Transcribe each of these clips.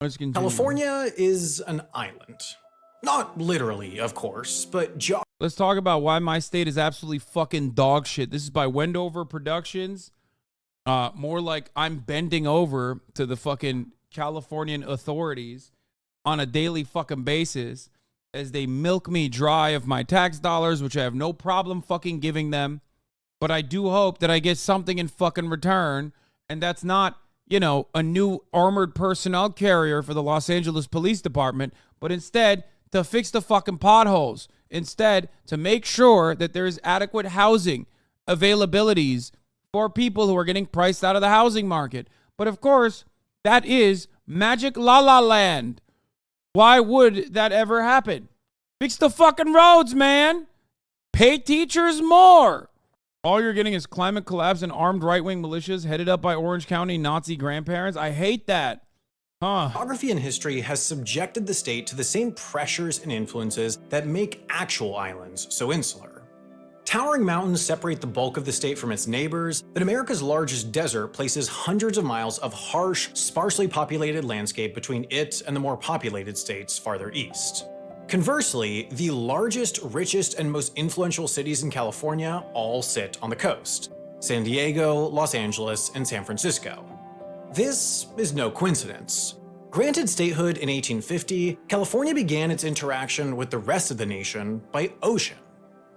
Let's continue. California is an island. Not literally, of course, but let's talk about why my state is absolutely fucking dog shit. This is by Wendover Productions. More like I'm bending over to the fucking Californian authorities on a daily fucking basis as they milk me dry of my tax dollars, which I have no problem fucking giving them. But I do hope that I get something in fucking return. And that's not, you know, a new armored personnel carrier for the Los Angeles Police Department, but instead to fix the fucking potholes. Instead, to make sure that there is adequate housing availabilities for people who are getting priced out of the housing market. But of course, that is magic la la land. Why would that ever happen? Fix the fucking roads, man. Pay teachers more. All you're getting is climate collapse and armed right-wing militias headed up by Orange County Nazi grandparents. I hate that. Geography and history has subjected the state to the same pressures and influences that make actual islands so insular. Towering mountains separate the bulk of the state from its neighbors, but America's largest desert places hundreds of miles of harsh, sparsely populated landscape between it and the more populated states farther east. Conversely, the largest, richest, and most influential cities in California all sit on the coast: San Diego, Los Angeles, and San Francisco. This is no coincidence. Granted statehood in 1850, California began its interaction with the rest of the nation by ocean.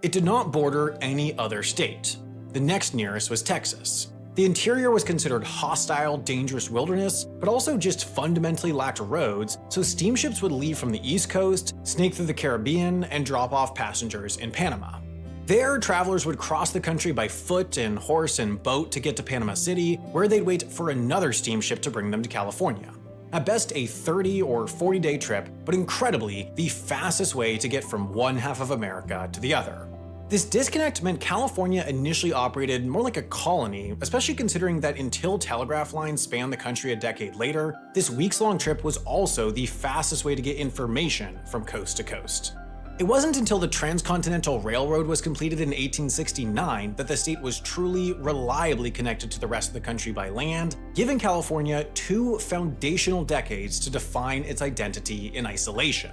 It did not border any other state. The next nearest was Texas. The interior was considered hostile, dangerous wilderness, but also just fundamentally lacked roads, so steamships would leave from the East Coast, snake through the Caribbean, and drop off passengers in Panama. There, travelers would cross the country by foot and horse and boat to get to Panama City, where they'd wait for another steamship to bring them to California. At best a 30 or 40-day trip, but incredibly, the fastest way to get from one half of America to the other. This disconnect meant California initially operated more like a colony, especially considering that until telegraph lines spanned the country a decade later, this weeks-long trip was also the fastest way to get information from coast to coast. It wasn't until the Transcontinental Railroad was completed in 1869 that the state was truly, reliably connected to the rest of the country by land, giving California 2 foundational decades to define its identity in isolation.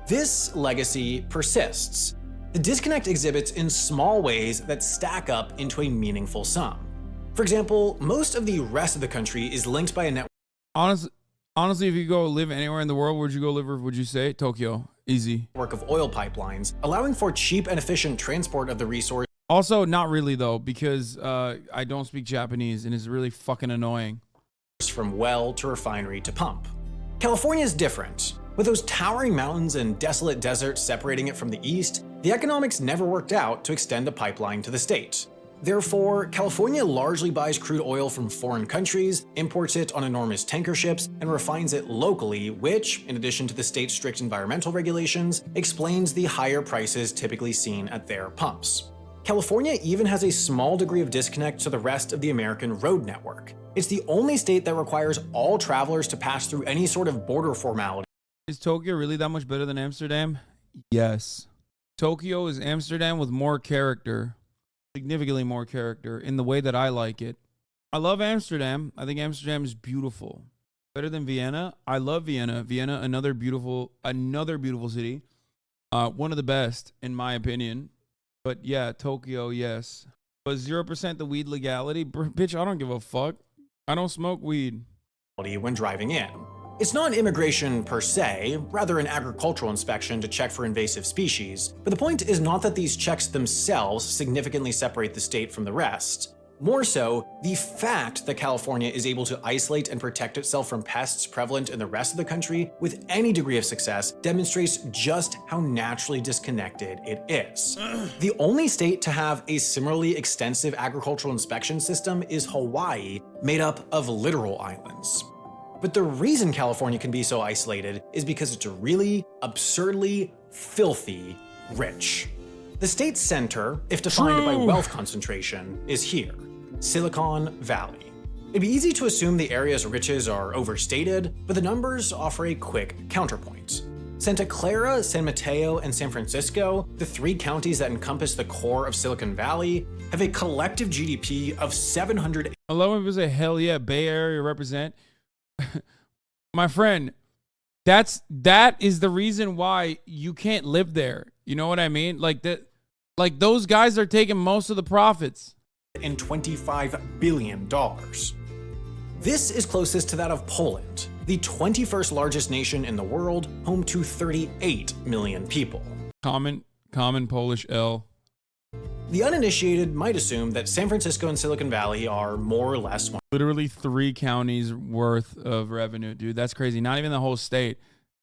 This legacy persists. The disconnect exhibits in small ways that stack up into a meaningful sum. For example, most of the rest of the country is linked by a network. Honestly, if you go live anywhere in the world, where'd you go live? Would you say Tokyo? Easy. Of oil pipelines, allowing for cheap and efficient transport of the resource. Also, not really though, because I don't speak Japanese and it's really fucking annoying. From well to refinery to pump. California is different. With those towering mountains and desolate deserts separating it from the east, the economics never worked out to extend a pipeline to the state. Therefore, California largely buys crude oil from foreign countries, imports it on enormous tanker ships, and refines it locally, which, in addition to the state's strict environmental regulations, explains the higher prices typically seen at their pumps. California even has a small degree of disconnect to the rest of the American road network. It's the only state that requires all travelers to pass through any sort of border formality. Is Tokyo really that much better than Amsterdam? Yes. Tokyo is Amsterdam with more character. Significantly more character in the way that I like it. I love Amsterdam. I think Amsterdam is beautiful. Better than Vienna. I love Vienna. Vienna, another beautiful city. One of the best, in my opinion. But yeah, Tokyo, yes. But 0% the weed legality? Bitch, I don't give a fuck. I don't smoke weed. When driving in. It's not immigration per se, rather an agricultural inspection to check for invasive species, but the point is not that these checks themselves significantly separate the state from the rest. More so, the fact that California is able to isolate and protect itself from pests prevalent in the rest of the country with any degree of success demonstrates just how naturally disconnected it is. The only state to have a similarly extensive agricultural inspection system is Hawaii, made up of literal islands. But the reason California can be so isolated is because it's really, absurdly, filthy rich. The state's center, if defined by wealth concentration, is here, Silicon Valley. It'd be easy to assume the area's riches are overstated, but the numbers offer a quick counterpoint. Santa Clara, San Mateo, and San Francisco, the 3 counties that encompass the core of Silicon Valley, have a collective GDP of 700. I love when people say, hell yeah, Bay Area represent. My friend, that is the reason why you can't live there. You know what I mean? Like that, like those guys are taking most of the profits. And $25 billion. This is closest to that of Poland, the 21st largest nation in the world, home to 38 million people. Common Polish L. The uninitiated might assume that San Francisco and Silicon Valley are more or less literally 3 counties worth of revenue, dude. That's crazy. Not even the whole state.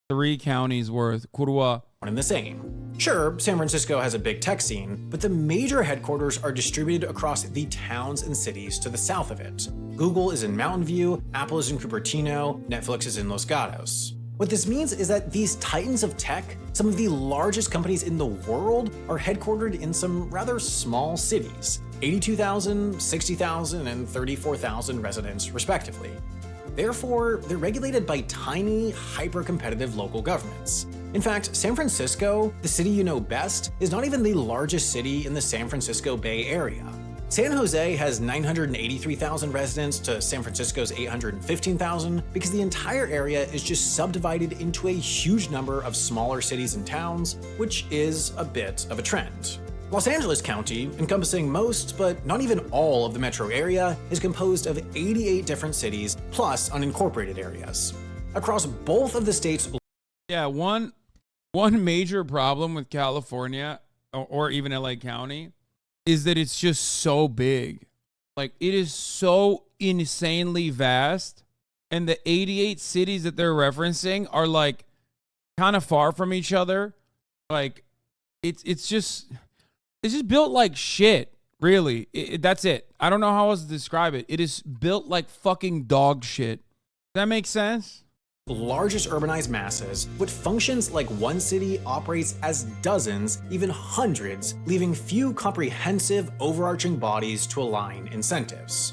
3 counties worth. Kurwa. one and the same. Sure, San Francisco has a big tech scene, but the major headquarters are distributed across the towns and cities to the south of it. Google is in Mountain View, Apple is in Cupertino, Netflix is in Los Gatos. What this means is that these titans of tech, some of the largest companies in the world, are headquartered in some rather small cities, 82,000, 60,000, and 34,000 residents respectively. Therefore, they're regulated by tiny, hyper-competitive local governments. In fact, San Francisco, the city you know best, is not even the largest city in the San Francisco Bay Area. San Jose has 983,000 residents to San Francisco's 815,000 because the entire area is just subdivided into a huge number of smaller cities and towns, which is a bit of a trend. Los Angeles County, encompassing most, but not even all of the metro area, is composed of 88 different cities plus unincorporated areas. Across both of the states. Yeah, one major problem with California or even LA County is that it's just so big. Like, it is so insanely vast, and the 88 cities that they're referencing are like kind of far from each other. Like, it's just built like shit, really. That's it. I don't know how else to describe it. It is built like fucking dog shit. Does that make sense? Largest urbanized masses, what functions like one city operates as dozens, even hundreds, leaving few comprehensive, overarching bodies to align incentives.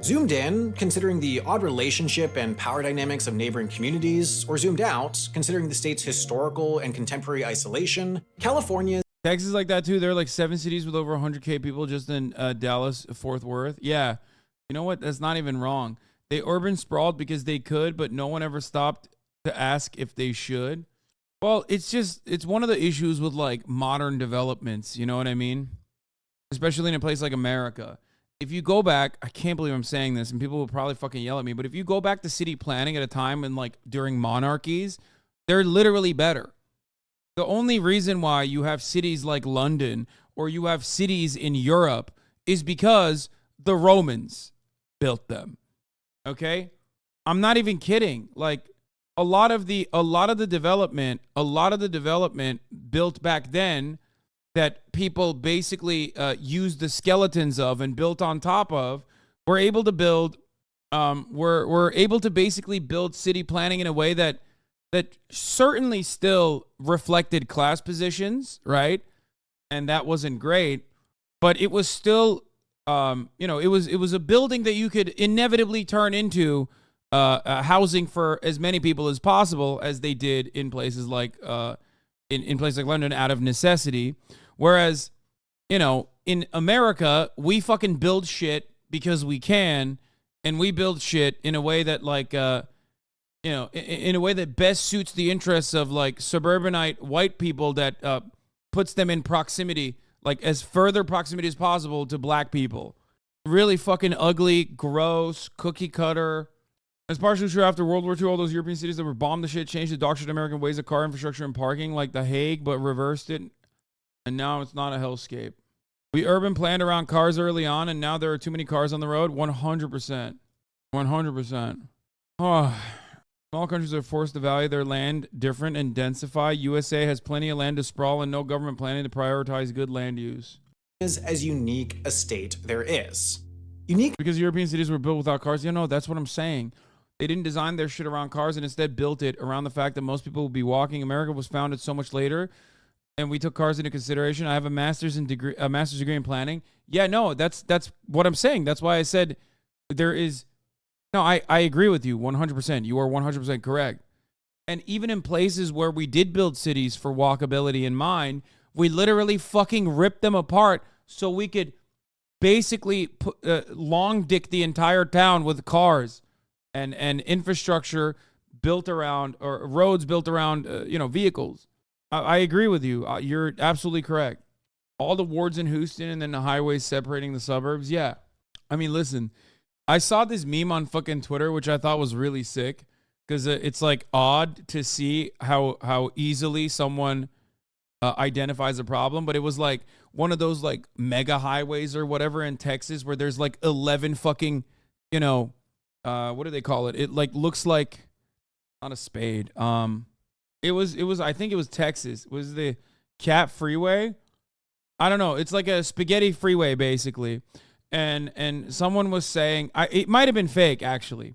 Zoomed in, considering the odd relationship and power dynamics of neighboring communities, or zoomed out, considering the state's historical and contemporary isolation, California. Texas is like that too. There are like 7 cities with over 100K people just in Dallas, Fort Worth. Yeah, you know what? That's not even wrong. They urban sprawled because they could, but no one ever stopped to ask if they should. Well, it's one of the issues with like modern developments, you know what I mean? Especially in a place like America. If you go back, I can't believe I'm saying this and people will probably fucking yell at me, but if you go back to city planning at a time and like during monarchies, they're literally better. The only reason why you have cities like London or you have cities in Europe is because the Romans built them. Okay? I'm not even kidding. Like a lot of the development built back then that people basically used the skeletons of and built on top of, were able to build were able to basically build city planning in a way that certainly still reflected class positions, right? And that wasn't great, but it was still it was a building that you could inevitably turn into housing for as many people as possible, as they did in places like in places like London out of necessity. Whereas, in America, we fucking build shit because we can, and we build shit in a way that in a way that best suits the interests of like suburbanite white people that puts them in proximity, like as further proximity as possible to black people. Really fucking ugly, gross, cookie cutter. It's partially true after World War II, all those European cities that were bombed to shit changed the dog shit American ways of car infrastructure and parking, like The Hague, but reversed it. And now it's not a hellscape. We urban planned around cars early on, and now there are too many cars on the road. 100%. 100%. Oh, small countries are forced to value their land different and densify. USA has plenty of land to sprawl and no government planning to prioritize good land use. Is as unique a state there is. Unique because European cities were built without cars. That's what I'm saying. They didn't design their shit around cars and instead built it around the fact that most people would be walking. America was founded so much later, and we took cars into consideration. I have a master's degree in planning. Yeah, no, that's what I'm saying. That's why I said there is. No, I agree with you 100%. You are 100% correct. And even in places where we did build cities for walkability in mind, we literally fucking ripped them apart so we could basically long dick the entire town with cars and infrastructure built around, or roads built around, vehicles. I agree with you. You're absolutely correct. All the wards in Houston and then the highways separating the suburbs. Yeah. I mean, listen, I saw this meme on fucking Twitter, which I thought was really sick because it's like odd to see how easily someone identifies a problem. But it was like one of those like mega highways or whatever in Texas where there's like 11 fucking, what do they call it? It like looks like not a spade. It was I think it was Texas. It was the Cat Freeway? I don't know. It's like a spaghetti freeway basically. And someone was saying, it might have been fake actually,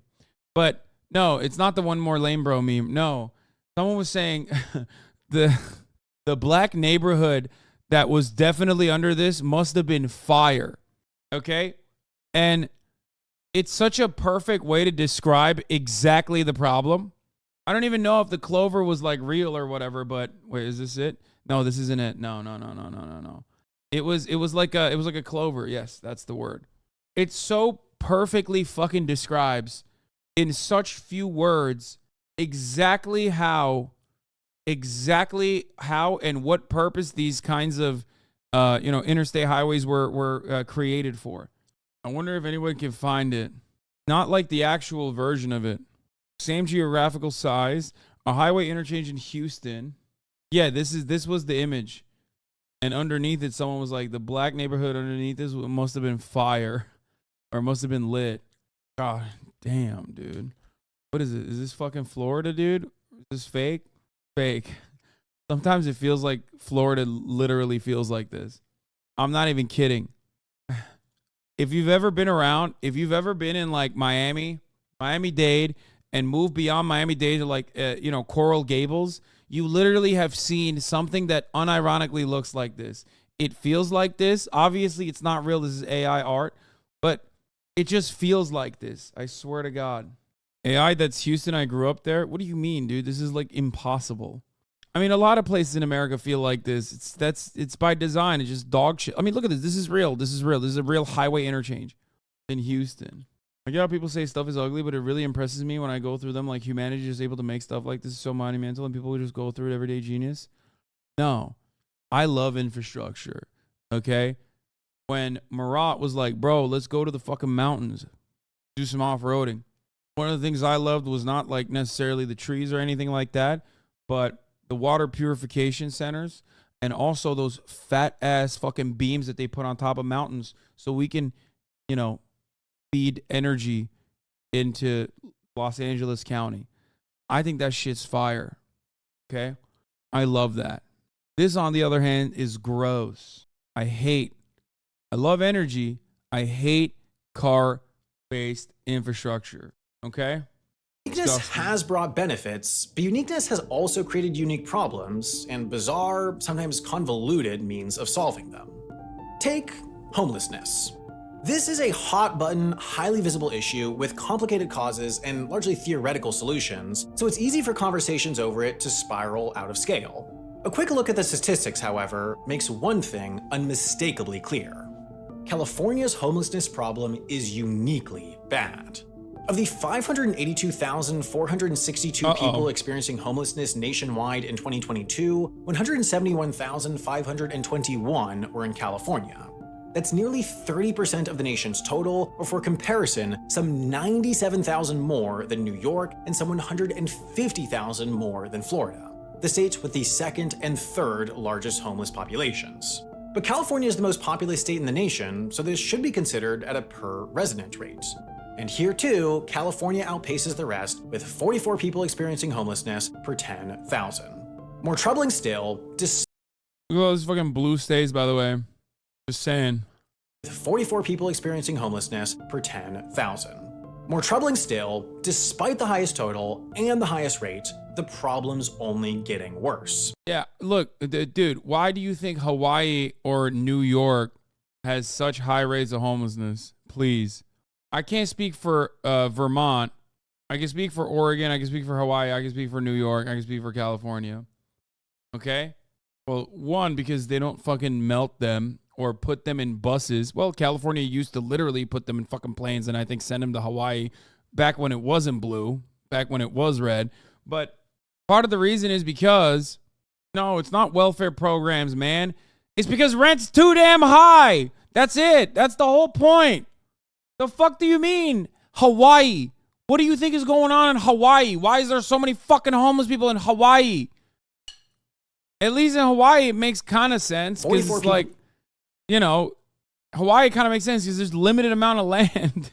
but no, it's not the one more lame bro meme. No, someone was saying the black neighborhood that was definitely under this must have been fire. Okay, and it's such a perfect way to describe exactly the problem. I don't even know if the clover was like real or whatever, but wait, is this it? No, this isn't it. No. It was like a clover. Yes, that's the word. It so perfectly fucking describes in such few words exactly how and what purpose these kinds of interstate highways were created for. I wonder if anyone can find it. Not like the actual version of it. Same geographical size. A highway interchange in Houston. Yeah, this was the image. And underneath it, someone was like, the black neighborhood underneath this must have been fire. Or must have been lit. God damn, dude. What is it? Is this fucking Florida, dude? Is this fake? Fake. Sometimes it feels like Florida literally feels like this. I'm not even kidding. If you've ever been in like Miami-Dade, and moved beyond Miami-Dade to like, Coral Gables, you literally have seen something that unironically looks like this. It feels like this. Obviously, it's not real. This is AI art, but it just feels like this. I swear to God. AI, that's Houston. I grew up there. What do you mean, dude? This is like impossible. I mean, a lot of places in America feel like this. It's by design. It's just dog shit. I mean, look at this. This is real. This is a real highway interchange in Houston. I get how people say stuff is ugly, but it really impresses me when I go through them. Like, humanity is able to make stuff like this so monumental, and people who just go through it, everyday genius. No, I love infrastructure. Okay, when Marat was like, "Bro, let's go to the fucking mountains, do some off-roading." One of the things I loved was not like necessarily the trees or anything like that, but the water purification centers, and also those fat ass fucking beams that they put on top of mountains, so we can, feed energy into Los Angeles County. I think that shit's fire. Okay? I love that. This, on the other hand, is gross. I love energy. I hate car-based infrastructure. Okay? Uniqueness has brought benefits, but uniqueness has also created unique problems and bizarre, sometimes convoluted means of solving them. Take homelessness. This is a hot-button, highly visible issue with complicated causes and largely theoretical solutions, so it's easy for conversations over it to spiral out of scale. A quick look at the statistics, however, makes one thing unmistakably clear. California's homelessness problem is uniquely bad. Of the 582,462 people experiencing homelessness nationwide in 2022, 171,521 were in California. That's nearly 30% of the nation's total, or for comparison, some 97,000 more than New York and some 150,000 more than Florida, the states with the second and third largest homeless populations. But California is the most populous state in the nation, so this should be considered at a per resident rate. And here too, California outpaces the rest with 44 people experiencing homelessness per 10,000. More troubling still, look at all these fucking blue states, by the way. Just saying. With 44 people experiencing homelessness per 10,000. More troubling still, despite the highest total and the highest rate, the problem's only getting worse. Yeah, look, dude, why do you think Hawaii or New York has such high rates of homelessness? Please. I can't speak for Vermont. I can speak for Oregon. I can speak for Hawaii. I can speak for New York. I can speak for California. Okay? Well, one, because they don't fucking melt them or put them in buses. Well, California used to literally put them in fucking planes and I think send them to Hawaii back when it wasn't blue. back when it was red. But part of the reason is because, no, it's not welfare programs, man. It's because rent's too damn high. That's it. That's the whole point. The fuck do you mean? Hawaii. What do you think is going on in Hawaii? Why is there so many fucking homeless people in Hawaii? At least in Hawaii, it makes kind of sense. Because it's like, you know, Hawaii kind of makes sense because there's limited amount of land.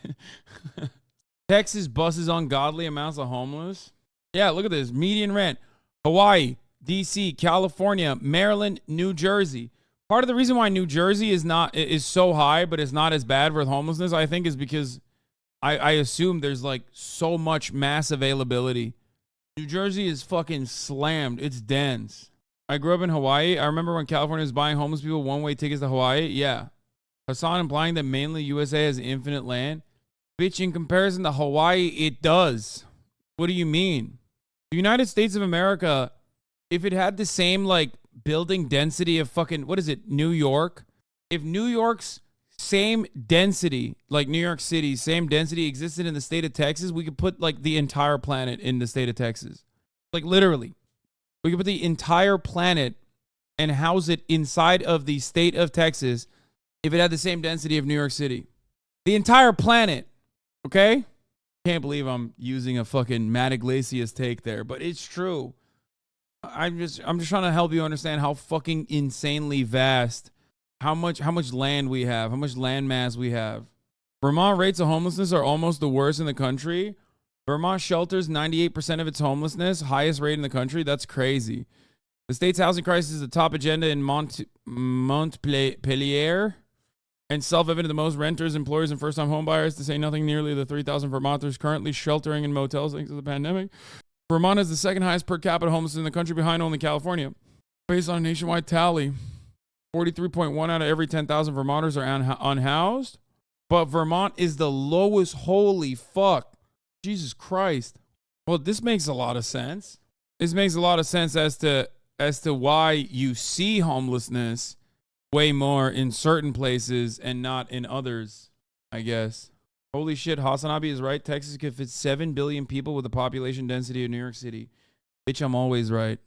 Texas buses ungodly amounts of homeless. Yeah, look at this. Median rent. Hawaii, D.C., California, Maryland, New Jersey. Part of the reason why New Jersey is so high, but it's not as bad with homelessness, I think, is because I assume there's like so much mass availability. New Jersey is fucking slammed. It's dense. I grew up in Hawaii. I remember when California was buying homeless people one-way tickets to Hawaii. Yeah. Hasan implying that mainly USA has infinite land. Bitch, in comparison to Hawaii, it does. What do you mean? The United States of America, if it had the same like building density of fucking, what is it, New York? If New York's same density, like New York City, same density existed in the state of Texas, we could put like the entire planet in the state of Texas. Like literally. We could put the entire planet and house it inside of the state of Texas if it had the same density of New York City. The entire planet. Okay? Can't believe I'm using a fucking Matt Iglesias take there, but it's true. I'm just trying to help you understand how fucking insanely vast, how much land we have, how much land mass we have. Vermont rates of homelessness are almost the worst in the country. Vermont shelters 98% of its homelessness, highest rate in the country. That's crazy. The state's housing crisis is the top agenda in Montpelier, and self-evident to most renters, employers, and first-time homebuyers, to say nothing nearly the 3,000 Vermonters currently sheltering in motels thanks to the pandemic. Vermont is the second highest per capita homelessness in the country, behind only California. Based on a nationwide tally, 43.1 out of every 10,000 Vermonters are unhoused. But Vermont is the lowest. Holy fuck. Jesus Christ. Well, this makes a lot of sense. This makes a lot of sense as to why you see homelessness way more in certain places and not in others, I guess. Holy shit, Hasanabi is right. Texas could fit 7 billion people with the population density of New York City. Bitch, I'm always right.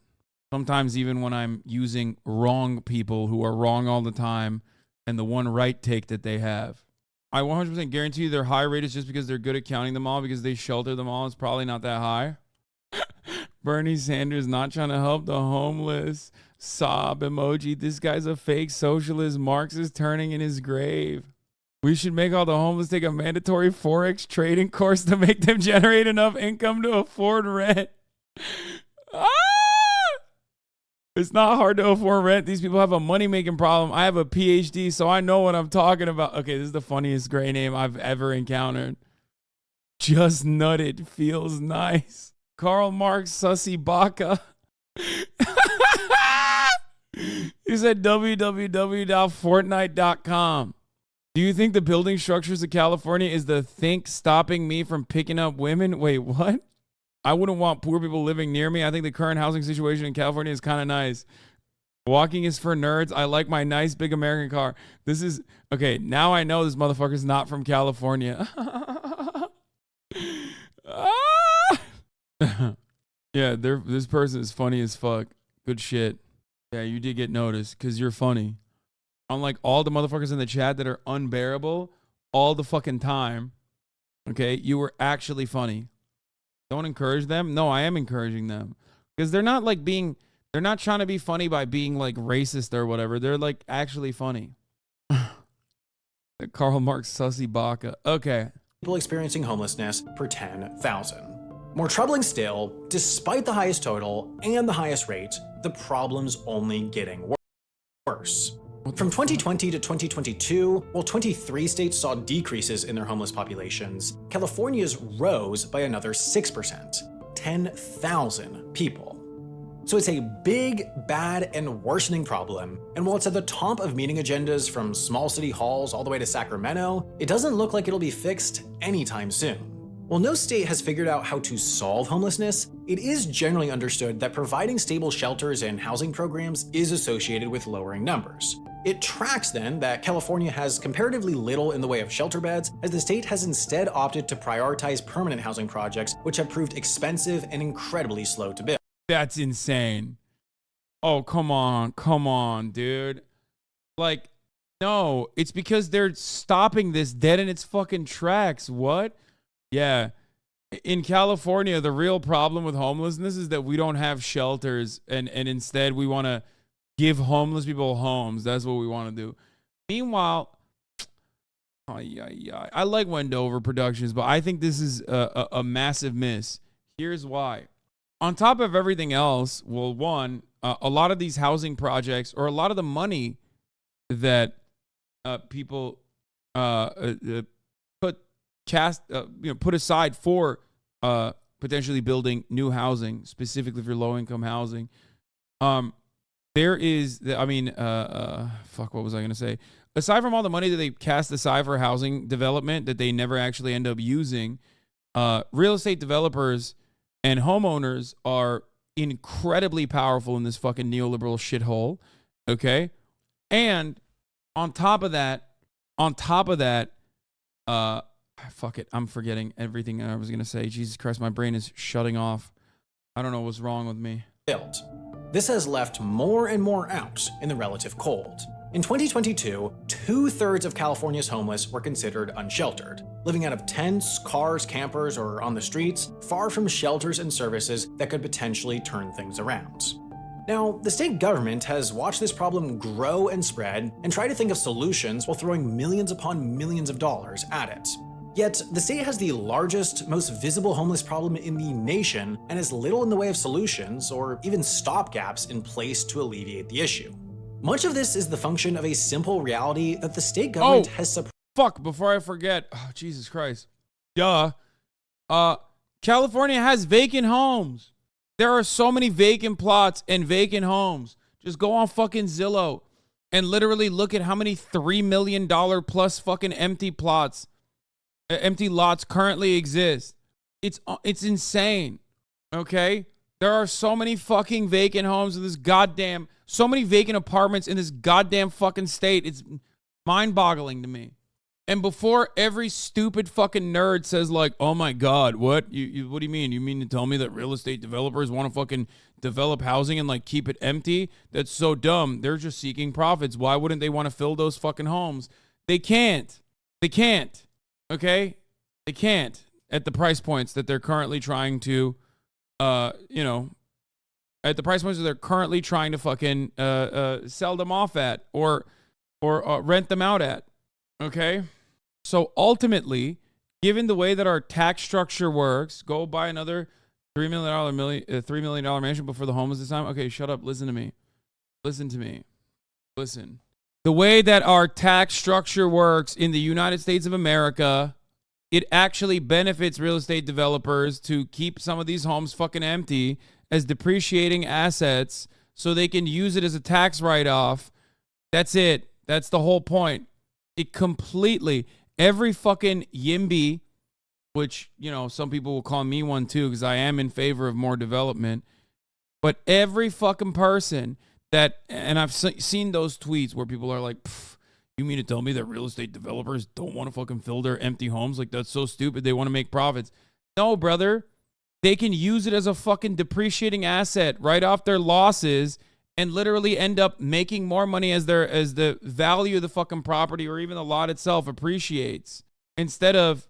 Sometimes even when I'm using wrong people who are wrong all the time and the one right take that they have. I 100% guarantee you their high rate is just because they're good at counting them all, because they shelter them all. It's probably not that high. Bernie Sanders not trying to help the homeless. Sob emoji. This guy's a fake socialist. Marxist turning in his grave. We should make all the homeless take a mandatory Forex trading course to make them generate enough income to afford rent. It's not hard to afford rent. These people have a money-making problem. I have a PhD, so I know what I'm talking about. Okay, this is the funniest gray name I've ever encountered. Just nutted. Feels nice. Karl Marx Sussy Baka. He said www.fortnite.com. Do you think the building structures of California is the thing stopping me from picking up women? Wait, what? I wouldn't want poor people living near me. I think the current housing situation in California is kind of nice. Walking is for nerds. I like my nice big American car. This is, okay, now I know this motherfucker's not from California. Yeah, this person is funny as fuck. Good shit. Yeah, you did get noticed because you're funny. Unlike all the motherfuckers in the chat that are unbearable all the fucking time, okay, you were actually funny. Don't encourage them. No, I am encouraging them because they're not like they're not trying to be funny by being like racist or whatever. They're like actually funny. Karl Marx Sussy Baka. Okay. People experiencing homelessness per 10,000. More troubling still, despite the highest total and the highest rate, the problem's only getting worse. From 2020 to 2022, while 23 states saw decreases in their homeless populations, California's rose by another 6%, 10,000 people. So it's a big, bad, and worsening problem, and while it's at the top of meeting agendas from small city halls all the way to Sacramento, it doesn't look like it'll be fixed anytime soon. While no state has figured out how to solve homelessness, it is generally understood that providing stable shelters and housing programs is associated with lowering numbers. It tracks then that California has comparatively little in the way of shelter beds, as the state has instead opted to prioritize permanent housing projects, which have proved expensive and incredibly slow to build. That's insane. Oh, come on, dude. Like, no, it's because they're stopping this dead in its fucking tracks. What? Yeah. In California, the real problem with homelessness is that we don't have shelters, and instead we want to give homeless people homes. That's what we want to do. Meanwhile, I like Wendover Productions, but I think this is a massive miss. Here's why. On top of everything else, well, one, a lot of these housing projects, or a lot of the money that people put aside for potentially building new housing, specifically for low-income housing, there is, what was I going to say? Aside from all the money that they cast aside for housing development that they never actually end up using, real estate developers and homeowners are incredibly powerful in this fucking neoliberal shithole, okay? And on top of that, fuck it, I'm forgetting everything I was going to say. Jesus Christ, my brain is shutting off. I don't know what's wrong with me. This has left more and more out in the relative cold. In 2022, 2/3 of California's homeless were considered unsheltered, living out of tents, cars, campers, or on the streets, far from shelters and services that could potentially turn things around. Now, the state government has watched this problem grow and spread and tried to think of solutions while throwing millions upon millions of dollars at it. Yet, the state has the largest, most visible homeless problem in the nation and has little in the way of solutions or even stopgaps in place to alleviate the issue. Much of this is the function of a simple reality that the state government has Fuck, before I forget. Oh, Jesus Christ. Duh. California has vacant homes. There are so many vacant plots and vacant homes. Just go on fucking Zillow and literally look at how many $3 million plus fucking empty lots currently exist. It's insane. Okay? There are so many fucking vacant homes in this so many vacant apartments in this goddamn fucking state. It's mind-boggling to me. And before every stupid fucking nerd says like, oh my God, what? What do you mean? You mean to tell me that real estate developers want to fucking develop housing and like keep it empty? That's so dumb. They're just seeking profits. Why wouldn't they want to fill those fucking homes? They can't. Okay? They can't at the price points that they're currently trying to, at the price points that they're currently trying to fucking sell them off at or rent them out at. Okay? So ultimately, given the way that our tax structure works, go buy another $3 million mansion before the homeless this time. Okay, shut up. Listen to me. Listen. The way that our tax structure works in the United States of America, it actually benefits real estate developers to keep some of these homes fucking empty as depreciating assets so they can use it as a tax write-off. That's it. That's the whole point. It completely, every fucking YIMBY, which, some people will call me one too because I am in favor of more development, but every fucking person and I've seen those tweets where people are like, you mean to tell me that real estate developers don't want to fucking fill their empty homes? Like, that's so stupid. They want to make profits. No, brother. They can use it as a fucking depreciating asset, write off their losses, and literally end up making more money as the value of the fucking property or even the lot itself appreciates. Instead of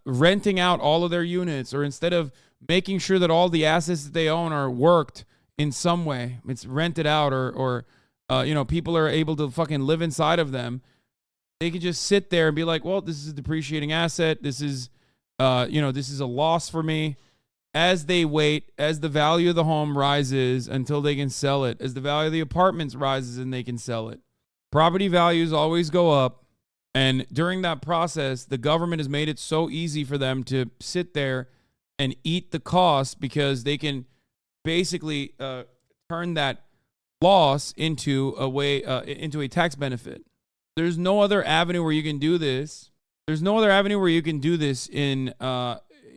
renting out all of their units, or instead of making sure that all the assets that they own are worked in some way, it's rented out or people are able to fucking live inside of them. They could just sit there and be like, well, this is a depreciating asset. This is, this is a loss for me. As they wait, as the value of the home rises until they can sell it, as the value of the apartments rises and they can sell it. Property values always go up. And during that process, the government has made it so easy for them to sit there and eat the cost because they can basically turn that loss into a tax benefit. There's no other avenue where you can do this. There's no other avenue where you can do this in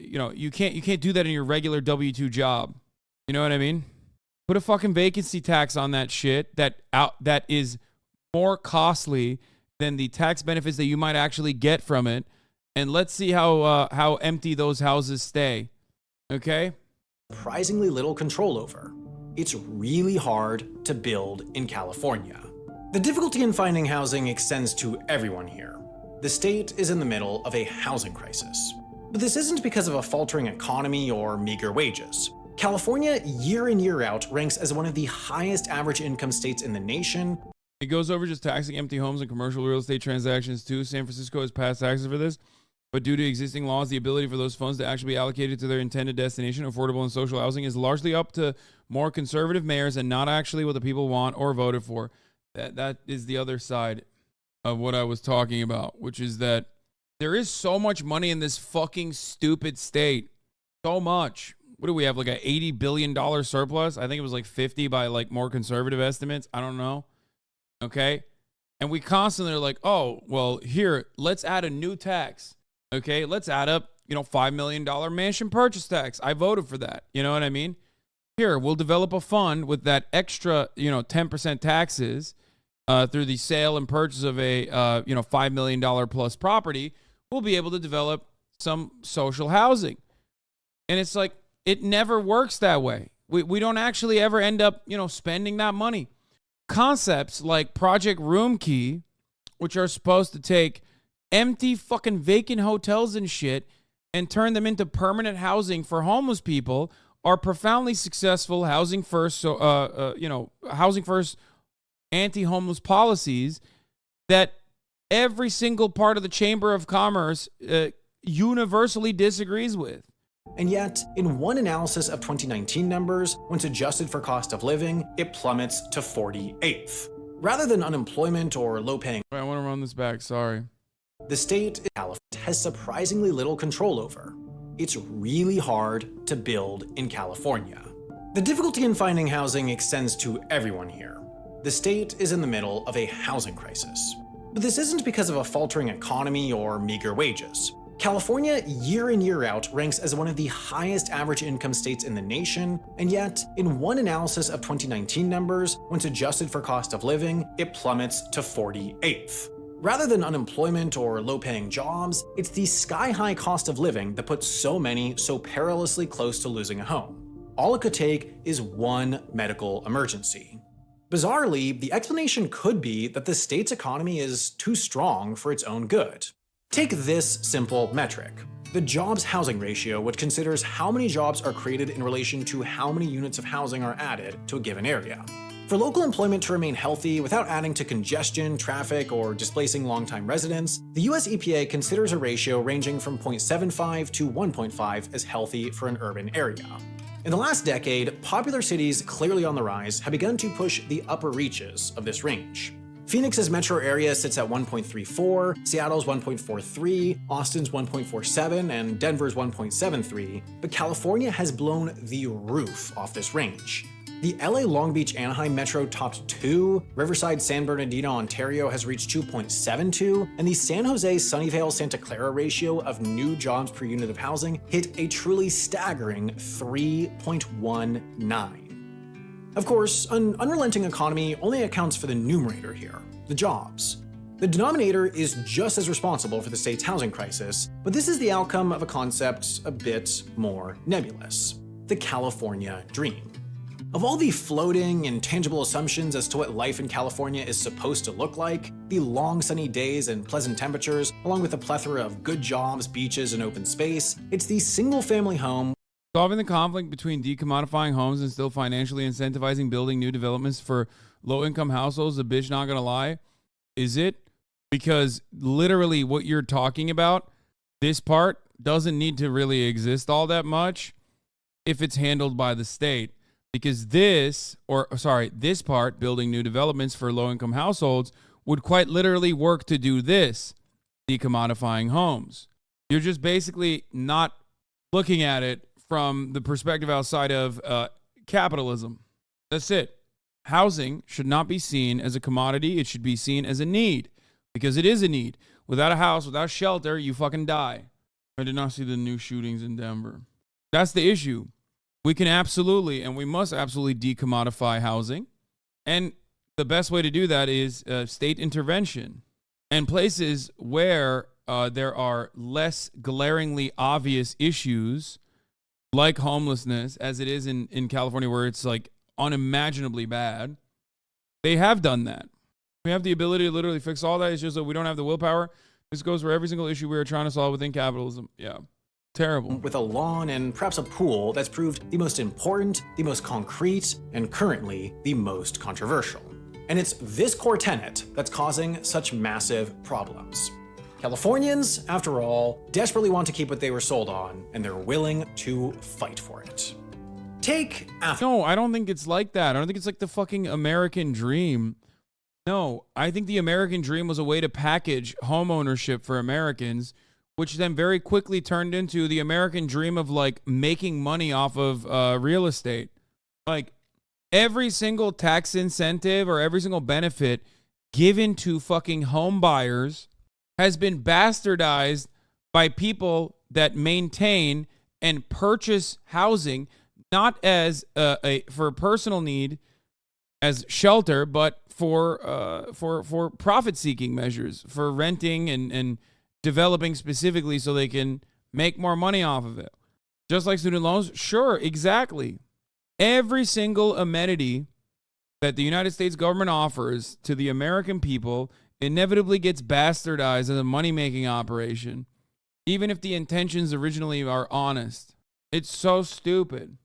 you can't do that in your regular W-2 job. You know what I mean? Put a fucking vacancy tax on that shit that is more costly than the tax benefits that you might actually get from it. And let's see how empty those houses stay. Okay? Surprisingly little control over. It's really hard to build in California. The difficulty in finding housing extends to everyone here. The state is in the middle of a housing crisis. But this isn't because of a faltering economy or meager wages. California, year in, year out, ranks as one of the highest average income states in the nation. It goes over just taxing empty homes and commercial real estate transactions too. San Francisco has passed taxes for this, but due to existing laws, the ability for those funds to actually be allocated to their intended destination, affordable and social housing, is largely up to more conservative mayors and not actually what the people want or voted for. That is the other side of what I was talking about, which is that there is so much money in this fucking stupid state. So much. What do we have, like a $80 billion surplus? I think it was like 50 by like more conservative estimates. I don't know. Okay. And we constantly are like, oh, well, here, let's add a new tax. Okay. Let's add up, $5 million mansion purchase tax. I voted for that. You know what I mean? Here, we'll develop a fund with that extra, 10% taxes through the sale and purchase of a, $5 million plus property. We'll be able to develop some social housing. And it's like, it never works that way. We don't actually ever end up, spending that money. Concepts like Project Room Key, which are supposed to take empty fucking vacant hotels and shit and turn them into permanent housing for homeless people, are profoundly successful housing first, housing first anti-homeless policies that every single part of the Chamber of Commerce universally disagrees with. And yet, in one analysis of 2019 numbers, once adjusted for cost of living, it plummets to 48th. Rather than unemployment or low-paying, I want to run this back, sorry. The state of California has surprisingly little control over. It's really hard to build in California. The difficulty in finding housing extends to everyone here. The state is in the middle of a housing crisis. But this isn't because of a faltering economy or meager wages. California, year in, year out, ranks as one of the highest average income states in the nation, and yet, in one analysis of 2019 numbers, once adjusted for cost of living, it plummets to 48th. Rather than unemployment or low-paying jobs, it's the sky-high cost of living that puts so many so perilously close to losing a home. All it could take is one medical emergency. Bizarrely, the explanation could be that the state's economy is too strong for its own good. Take this simple metric, the jobs housing ratio, which considers how many jobs are created in relation to how many units of housing are added to a given area. For local employment to remain healthy without adding to congestion, traffic, or displacing longtime residents, the US EPA considers a ratio ranging from 0.75 to 1.5 as healthy for an urban area. In the last decade, popular cities clearly on the rise have begun to push the upper reaches of this range. Phoenix's metro area sits at 1.34, Seattle's 1.43, Austin's 1.47, and Denver's 1.73, but California has blown the roof off this range. The LA Long Beach Anaheim metro topped 2, Riverside San Bernardino Ontario has reached 2.72, and the San Jose Sunnyvale Santa Clara ratio of new jobs per unit of housing hit a truly staggering 3.19. Of course, an unrelenting economy only accounts for the numerator here, the jobs. The denominator is just as responsible for the state's housing crisis, but this is the outcome of a concept a bit more nebulous: the California dream. Of all the floating, intangible assumptions as to what life in California is supposed to look like, the long sunny days and pleasant temperatures, along with a plethora of good jobs, beaches, and open space, it's the single-family home. Solving the conflict between decommodifying homes and still financially incentivizing building new developments for low-income households, a bitch not gonna lie. Is it? Because literally what you're talking about, this part doesn't need to really exist all that much if it's handled by the state. Because this part, building new developments for low-income households, would quite literally work to do this, decommodifying homes. You're just basically not looking at it from the perspective outside of capitalism. That's it. Housing should not be seen as a commodity. It should be seen as a need, because it is a need. Without a house, without shelter, you fucking die. I did not see the new shootings in Denver. That's the issue. We can absolutely, and we must absolutely decommodify housing. And the best way to do that is state intervention. And places where there are less glaringly obvious issues like homelessness, as it is in California, where it's like unimaginably bad, they have done that. We have the ability to literally fix all that. It's just that we don't have the willpower. This goes for every single issue we are trying to solve within capitalism. Yeah. Terrible. With a lawn and perhaps a pool that's proved the most important, the most concrete, and currently the most controversial. And it's this core tenet that's causing such massive problems. Californians, after all, desperately want to keep what they were sold on, and they're willing to fight for it. No, I don't think it's like that. I don't think it's like the fucking American dream. No, I think the American dream was a way to package home ownership for Americans, which then very quickly turned into the American dream of like making money off of real estate. Like every single tax incentive or every single benefit given to fucking home buyers has been bastardized by people that maintain and purchase housing not as for personal need as shelter, but for profit-seeking measures, for renting and developing specifically so they can make more money off of it. Just like student loans, sure, exactly. Every single amenity that the United States government offers to the American people inevitably gets bastardized as a money-making operation, even if the intentions originally are honest. It's so stupid.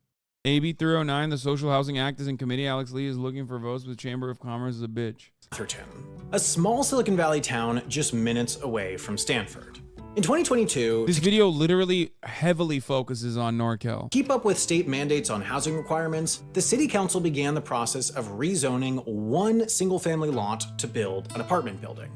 AB 309, the Social Housing Act, is in committee. Alex Lee is looking for votes with Chamber of Commerce as a bitch. Atherton, a small Silicon Valley town just minutes away from Stanford. In 2022, this video literally heavily focuses on NorCal. To keep up with state mandates on housing requirements, the city council began the process of rezoning one single-family lot to build an apartment building.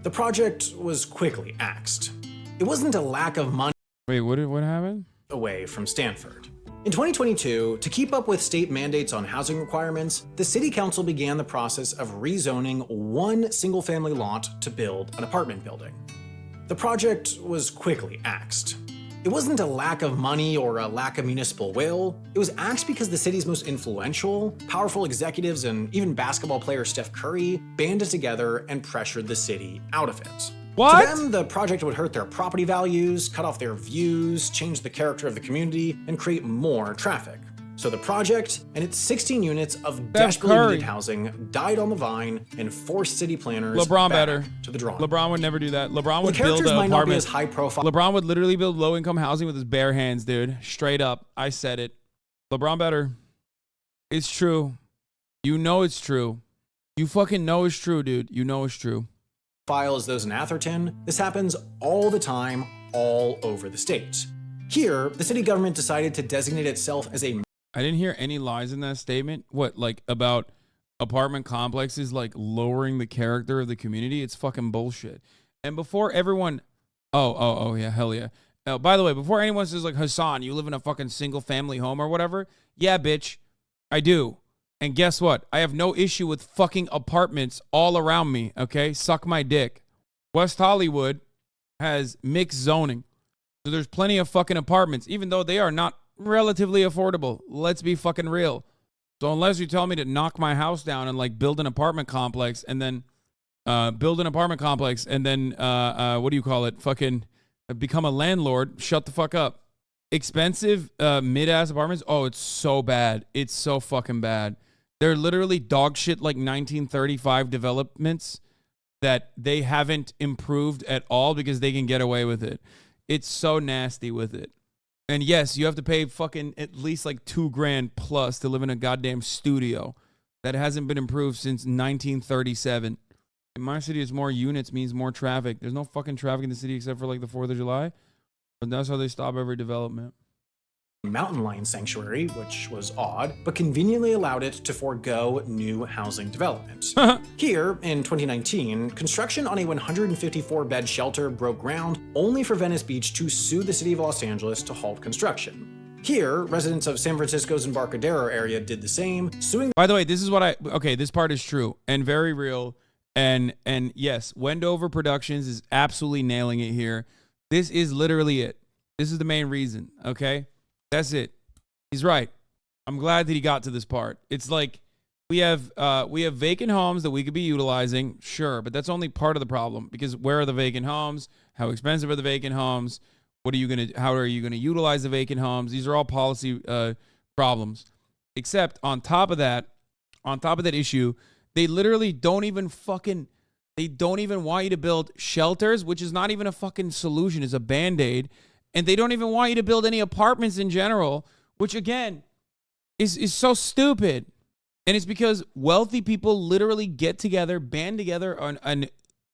The project was quickly axed. It wasn't a lack of money. Wait, what happened? Away from Stanford. In 2022, to keep up with state mandates on housing requirements, the city council began the process of rezoning one single-family lot to build an apartment building. The project was quickly axed. It wasn't a lack of money or a lack of municipal will. It was axed because the city's most influential, powerful executives and even basketball player Steph Curry banded together and pressured the city out of it. What? To them, the project would hurt their property values, cut off their views, change the character of the community, and create more traffic. So the project and its 16 units of desperately needed housing died on the vine and forced city planners back to the drawing. LeBron would never do that. LeBron would build an apartment. High profile. LeBron would literally build low-income housing with his bare hands, dude. Straight up. I said it. LeBron better. It's true. You know it's true. You fucking know it's true, dude. You know it's true. As those in Atherton, this happens all the time, all over the state. Here, the city government decided to designate itself as a... I didn't hear any lies in that statement. What, like about apartment complexes like lowering the character of the community? It's fucking bullshit. And before everyone... Oh, yeah, hell yeah. By the way, before anyone says like, Hasan, you live in a fucking single family home or whatever. Yeah, bitch, I do. And guess what? I have no issue with fucking apartments all around me, okay? Suck my dick. West Hollywood has mixed zoning. So there's plenty of fucking apartments, even though they are not relatively affordable. Let's be fucking real. So unless you tell me to knock my house down and like build an apartment complex and then what do you call it? Fucking become a landlord, shut the fuck up. Expensive mid-ass apartments. Oh, it's so bad. It's so fucking bad. They're literally dog shit like 1935 developments that they haven't improved at all because they can get away with it. It's so nasty with it. And yes, you have to pay fucking at least like $2,000 plus to live in a goddamn studio that hasn't been improved since 1937. In my city, it's more units means more traffic. There's no fucking traffic in the city except for like the 4th of July. But that's how they stop every development. Mountain lion sanctuary, which was odd, but conveniently allowed it to forego new housing development. Here, in 2019, construction on a 154-bed shelter broke ground only for Venice Beach to sue the city of Los Angeles to halt construction. Here, residents of San Francisco's Embarcadero area did the same, suing... By the way, this is what okay, this part is true and very real. And yes, Wendover Productions is absolutely nailing it here. This is literally it. This is the main reason, okay? That's it. He's right. I'm glad that he got to this part. It's like we have vacant homes that we could be utilizing, sure, but that's only part of the problem, because where are the vacant homes? How expensive are the vacant homes? How are you gonna utilize the vacant homes? These are all policy problems. Except on top of that issue, they literally don't even want you to build shelters, which is not even a fucking solution, it's a band-aid. And they don't even want you to build any apartments in general, which again is so stupid. And it's because wealthy people literally get together, band together, and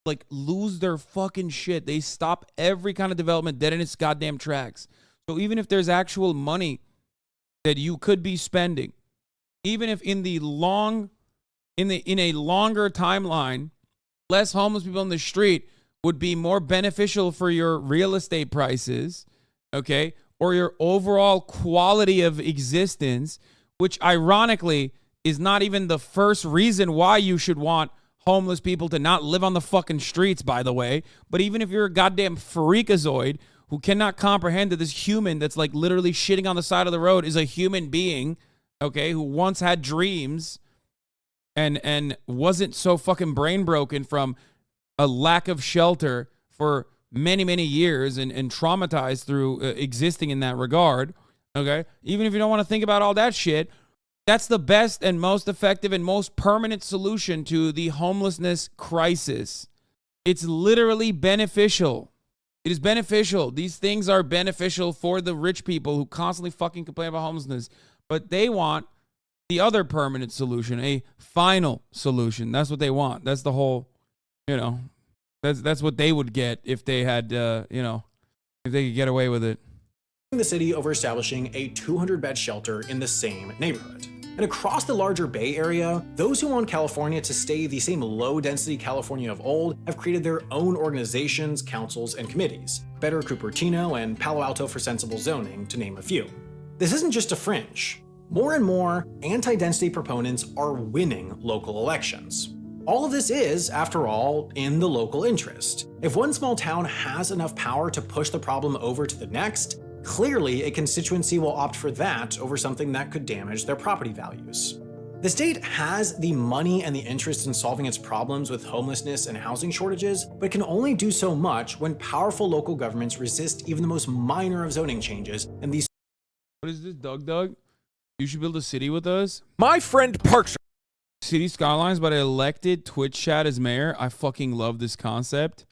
like lose their fucking shit. They stop every kind of development dead in its goddamn tracks. So even if there's actual money that you could be spending, even if in a longer timeline, less homeless people in the street would be more beneficial for your real estate prices, okay, or your overall quality of existence, which ironically is not even the first reason why you should want homeless people to not live on the fucking streets, by the way. But even if you're a goddamn freakazoid who cannot comprehend that this human that's like literally shitting on the side of the road is a human being, okay, who once had dreams and wasn't so fucking brain broken from a lack of shelter for many, many years and traumatized through existing in that regard, okay? Even if you don't want to think about all that shit, that's the best and most effective and most permanent solution to the homelessness crisis. It's literally beneficial. It is beneficial. These things are beneficial for the rich people who constantly fucking complain about homelessness, but they want the other permanent solution, a final solution. That's what they want. That's the whole, that's what they would get if they had, if they could get away with it. The city over establishing a 200-bed shelter in the same neighborhood. And across the larger Bay Area, those who want California to stay the same low-density California of old have created their own organizations, councils, and committees. Better Cupertino and Palo Alto for Sensible Zoning, to name a few. This isn't just a fringe. More and more anti-density proponents are winning local elections. All of this is, after all, in the local interest. If one small town has enough power to push the problem over to the next, clearly a constituency will opt for that over something that could damage their property values. The state has the money and the interest in solving its problems with homelessness and housing shortages, but can only do so much when powerful local governments resist even the most minor of zoning changes, and these— What is this, Doug? You should build a city with us? My friend Parks. City Skylines, but I elected Twitch chat as mayor. I fucking love this concept.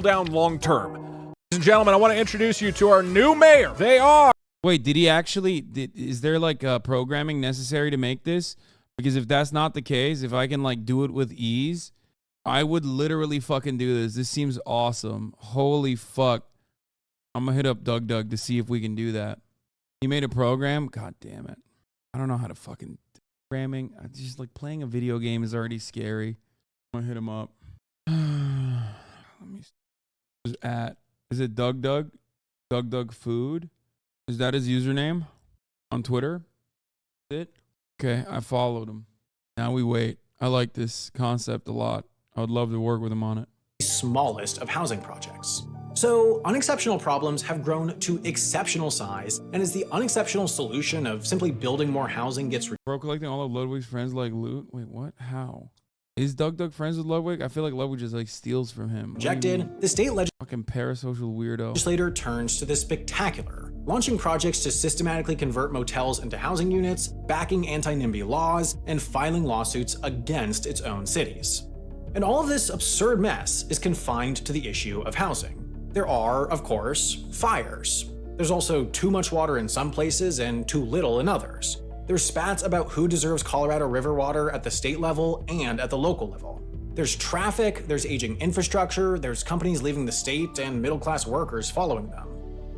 Down long term. Ladies and gentlemen, I want to introduce you to our new mayor. They are. Wait, did he actually? Is there like programming necessary to make this? Because if that's not the case, if I can like do it with ease, I would literally fucking do this. This seems awesome. Holy fuck. I'm gonna hit up Doug to see if we can do that. He made a program. God damn it. I don't know how to fucking programming. I just like playing a video game is already scary. I'm gonna hit him up. Let me see. Is it Doug? Doug Food? Is that his username on Twitter? Is it? Okay, I followed him. Now we wait. I like this concept a lot. I would love to work with him on it. Smallest of housing projects. So, unexceptional problems have grown to exceptional size, and as the unexceptional solution of simply building more housing gets Bro, collecting all of Ludwig's friends like loot? Wait, what? How? Is Doug friends with Ludwig? I feel like Ludwig just like steals from him. rejected, the state Fucking parasocial weirdo. legislator turns to the spectacular, launching projects to systematically convert motels into housing units, backing anti-NIMBY laws, and filing lawsuits against its own cities. And all of this absurd mess is confined to the issue of housing. There are, of course, fires. There's also too much water in some places and too little in others. There's spats about who deserves Colorado River water at the state level and at the local level. There's traffic, there's aging infrastructure, there's companies leaving the state and middle-class workers following them.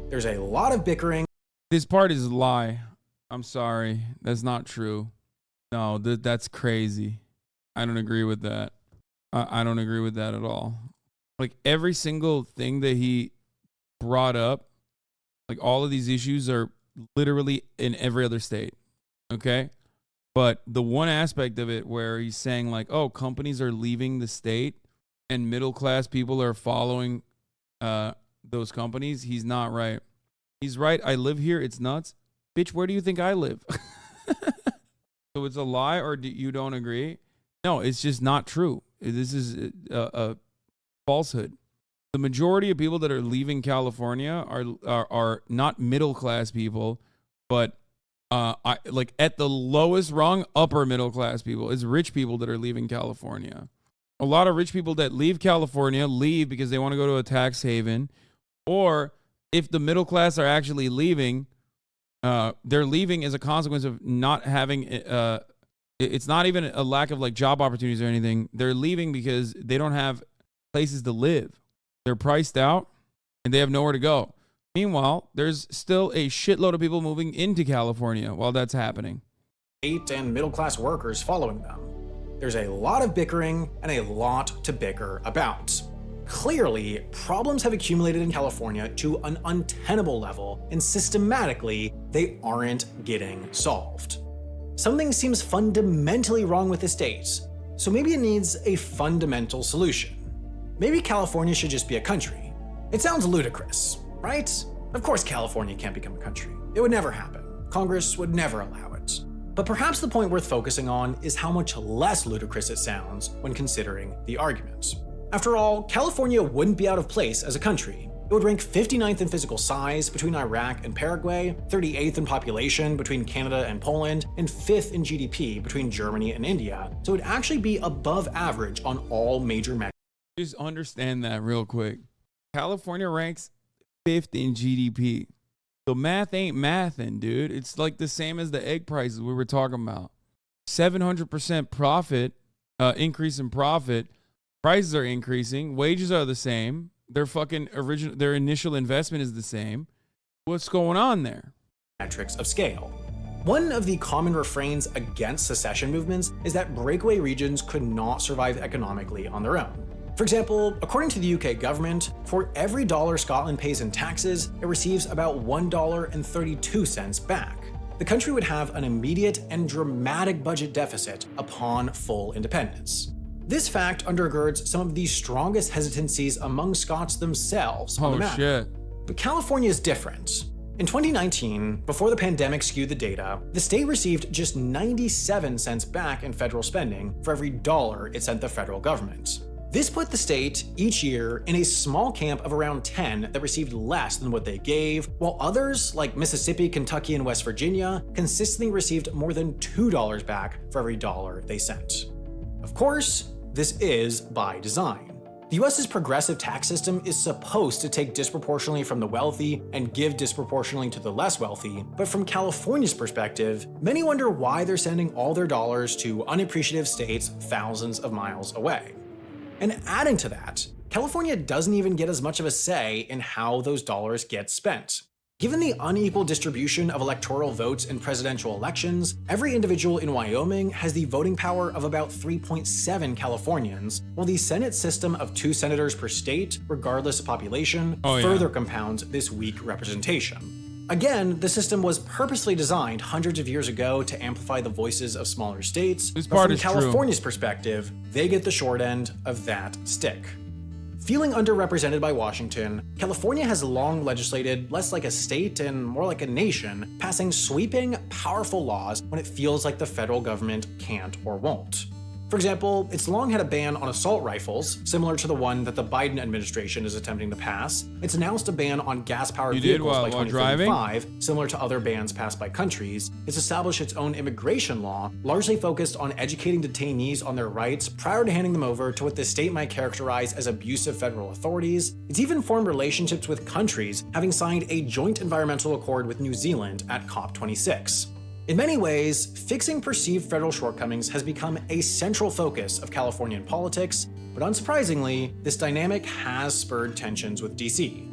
There's a lot of bickering. This part is a lie. I'm sorry. That's not true. No, that's crazy. I don't agree with that. I don't agree with that at all. Like every single thing that he brought up, like all of these issues are literally in every other state. Okay. But the one aspect of it where he's saying like, oh, companies are leaving the state and middle class people are following those companies, he's not right. He's right. I live here. It's nuts. Bitch, where do you think I live? So it's a lie, or you don't agree? No, it's just not true. This is a falsehood. The majority of people that are leaving California are not middle class people, but like at the lowest rung, upper middle class people. It's rich people that are leaving California. A lot of rich people that leave California leave because they want to go to a tax haven, or if the middle class are actually leaving, they're leaving as a consequence of not having. It's not even a lack of like job opportunities or anything. They're leaving because they don't have places to live. They're priced out and they have nowhere to go. Meanwhile, there's still a shitload of people moving into California while that's happening. And middle-class workers following them. There's a lot of bickering and a lot to bicker about. Clearly, problems have accumulated in California to an untenable level, and systematically, they aren't getting solved. Something seems fundamentally wrong with the state, so maybe it needs a fundamental solution. Maybe California should just be a country. It sounds ludicrous, right? Of course California can't become a country. It would never happen. Congress would never allow it. But perhaps the point worth focusing on is how much less ludicrous it sounds when considering the argument. After all, California wouldn't be out of place as a country. It would rank 59th in physical size between Iraq and Paraguay, 38th in population between Canada and Poland, and 5th in GDP between Germany and India, so it would actually be above average on all major metrics. Just understand that real quick. California ranks 5th in GDP. So math ain't mathin', dude. It's like the same as the egg prices we were talking about. 700% profit, increase in profit. Prices are increasing. Wages are the same. Their initial investment is the same. What's going on there? Metrics of scale. One of the common refrains against secession movements is that breakaway regions could not survive economically on their own. For example, according to the UK government, for every dollar Scotland pays in taxes, it receives about $1.32 back. The country would have an immediate and dramatic budget deficit upon full independence. This fact undergirds some of the strongest hesitancies among Scots themselves on the matter. Shit. But California is different. In 2019, before the pandemic skewed the data, the state received just 97 cents back in federal spending for every dollar it sent the federal government. This put the state, each year, in a small camp of around 10 that received less than what they gave, while others, like Mississippi, Kentucky, and West Virginia, consistently received more than $2 back for every dollar they sent. Of course, this is by design. The US's progressive tax system is supposed to take disproportionately from the wealthy and give disproportionately to the less wealthy, but from California's perspective, many wonder why they're sending all their dollars to unappreciative states thousands of miles away. And adding to that, California doesn't even get as much of a say in how those dollars get spent. Given the unequal distribution of electoral votes in presidential elections, every individual in Wyoming has the voting power of about 3.7 Californians, while the Senate system of 2 senators per state, regardless of population, further compounds this weak representation. Again, the system was purposely designed hundreds of years ago to amplify the voices of smaller states, but from California's perspective, they get the short end of that stick. Feeling underrepresented by Washington, California has long legislated less like a state and more like a nation, passing sweeping, powerful laws when it feels like the federal government can't or won't. For example, it's long had a ban on assault rifles, similar to the one that the Biden administration is attempting to pass. It's announced a ban on gas-powered vehicles by 2035, similar to other bans passed by countries. It's established its own immigration law, largely focused on educating detainees on their rights prior to handing them over to what the state might characterize as abusive federal authorities. It's even formed relationships with countries, having signed a joint environmental accord with New Zealand at COP26. In many ways, fixing perceived federal shortcomings has become a central focus of Californian politics, but unsurprisingly, this dynamic has spurred tensions with DC.